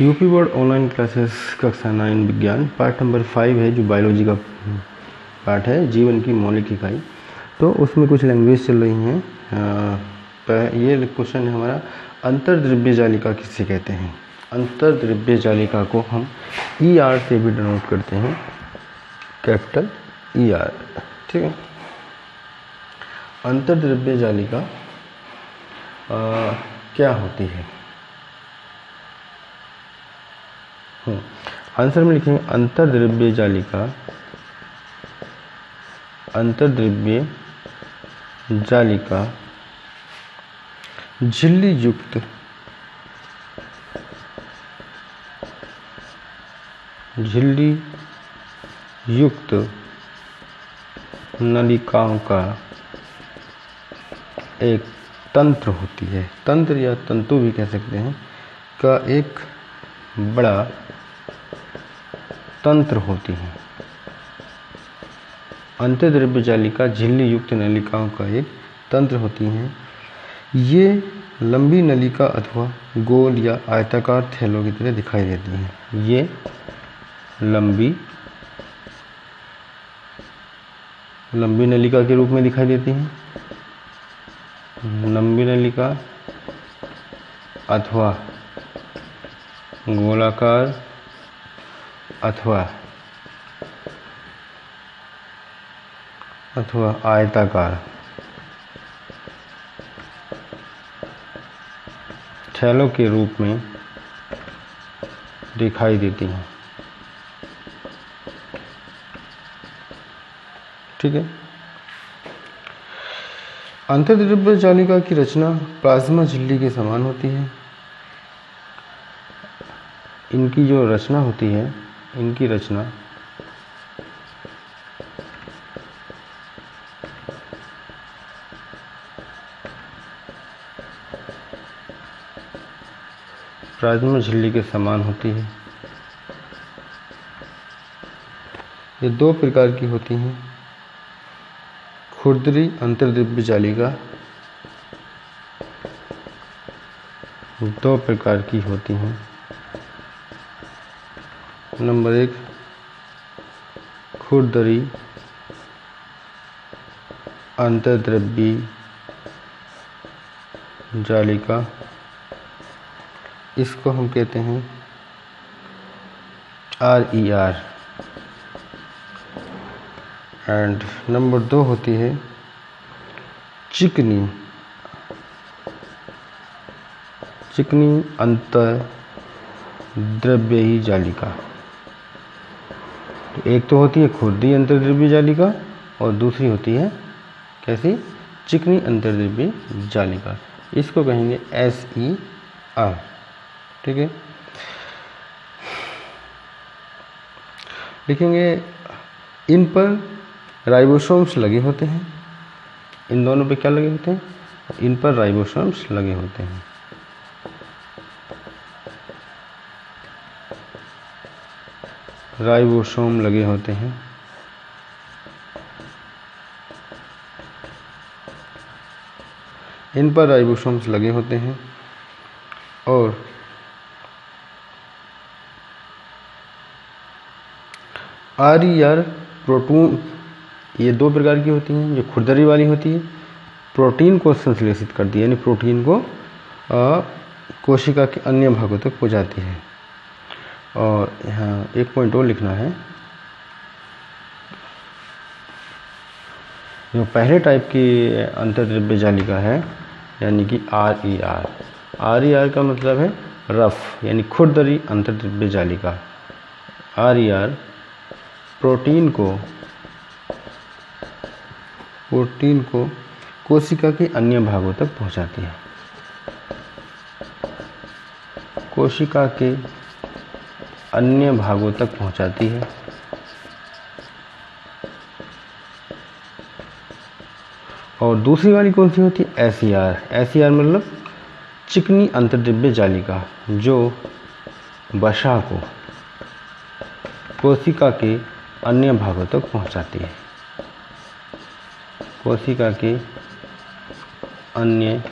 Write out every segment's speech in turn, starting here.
UP board online classes कक्षा 9 विज्ञान part number 5 है, जो बायोलॉजी का पार्ट है, जीवन की मौलिक इकाई। तो उसमें कुछ लैंग्वेज चल रही हैं। ये क्वेश्चन है हमारा, अंतर्द्रव्य जालिका किसे कहते हैं। अंतर्द्रव्य जालिका को हम ER से भी डिनोट करते हैं, कैपिटल ER। ठीक है। अंतर्द्रव्य जालिका क्या होती है? आंसर में लिखेंगे अंतर्द्रव्य जालिका, अंतर्द्रव्य जालिका झिल्ली युक्त नलिकाओं का एक तंत्र होती है। तंत्र या तंतु भी कह सकते हैं, का एक बड़ा तंत्र होती है। अंतर्द्रव्य जालिका झिल्ली युक्त नलिकाओं का एक तंत्र होती हैं। ये लंबी नलिका अथवा गोल या आयताकार थैलों की तरह दिखाई देती हैं। ये लंबी नलिका के रूप में दिखाई देती हैं। लंबी नलिका अथवा गोलाकार अथवा आयताकार थैलों के रूप में दिखाई देती हैं। ठीक है। अंतर्द्रव्य जालिका की रचना प्लाज्मा झिल्ली के समान होती है। इनकी जो रचना होती है, इनकी रचना प्लाज्मा झिल्ली के समान होती है। ये दो प्रकार की होती हैं। खुरदरी अंतर्द्रव्य जालिका दो प्रकार की होती हैं। नंबर 1 खुरदरी अंतर्द्रव्य जालिका, इसको हम कहते हैं RER। एंड नंबर 2 होती है चिकनी अंतर्द्रव्यी जालिका। तो एक तो होती है खुरदरी अंतर्द्रव्य जालिका और दूसरी होती है कैसी? चिकनी अंतर्द्रव्य जालिका। इसको कहेंगे SER। ठीक है। लिखेंगे इन पर राइबोसोम्स लगे होते हैं। इन दोनों पे क्या लगे होते हैं? इन पर राइबोसोम्स लगे होते हैं। राइबोसोम लगे होते हैं। इन पर राइबोसोम्स लगे होते हैं और RER प्रोटीन, ये दो प्रकार की होती हैं। जो खुरदरी वाली होती है, प्रोटीन को संश्लेषित करती है, यानी प्रोटीन को कोशिका के अन्य भागों तक पहुंचाती है। और यहाँ एक पॉइंट और लिखना है, जो पहले टाइप की अंतर्द्रव्य जालिका है, यानी कि RER। RER का मतलब है रफ, यानी खुरदरी अंतर्द्रव्य जालिका। RER प्रोटीन को कोशिका के अन्य भागों तक पहुंचाती है। कोशिका के अन्य भागों तक पहुंचाती है। और दूसरी वाली कौन सी होती है? SER। SER मतलब चिकनी अंतर्द्रव्य जालिका, जो वसा को कोशिका के अन्य भागों तक पहुंचाती है। कोशिका के अन्य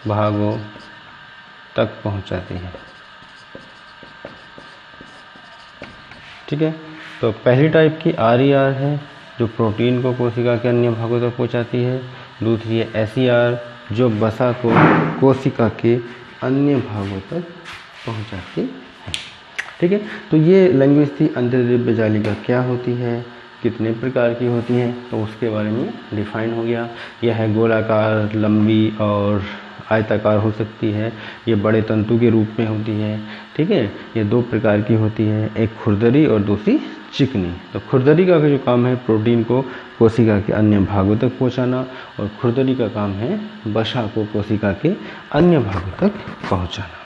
भागों तक पहुंचाती है। ठीक है। तो पहली टाइप की RER है जो प्रोटीन को कोशिका के अन्य भागों तक पहुंचाती है। दूसरी है SER जो वसा को कोशिका के अन्य भागों तक पहुंचाती है। ठीक है, तो ये लैंग्वेज थी। अंतर्द्रव्य जालिका क्या होती है, कितने प्रकार की होती है, तो उसके बारे में डिफाइन हो गया। यह है गोलाकार, लंबी और आयताकार हो सकती है। ये बड़े तंतु के रूप में होती है। ठीक है, ये दो प्रकार की होती है, एक खुरदरी और दूसरी चिकनी। तो खुरदरी का जो काम है प्रोटीन को कोशिका के अन्य भागों तक पहुंचाना, और खुरदरी का काम है वसा को कोशिका के अन्य भागों तक पहुंचाना।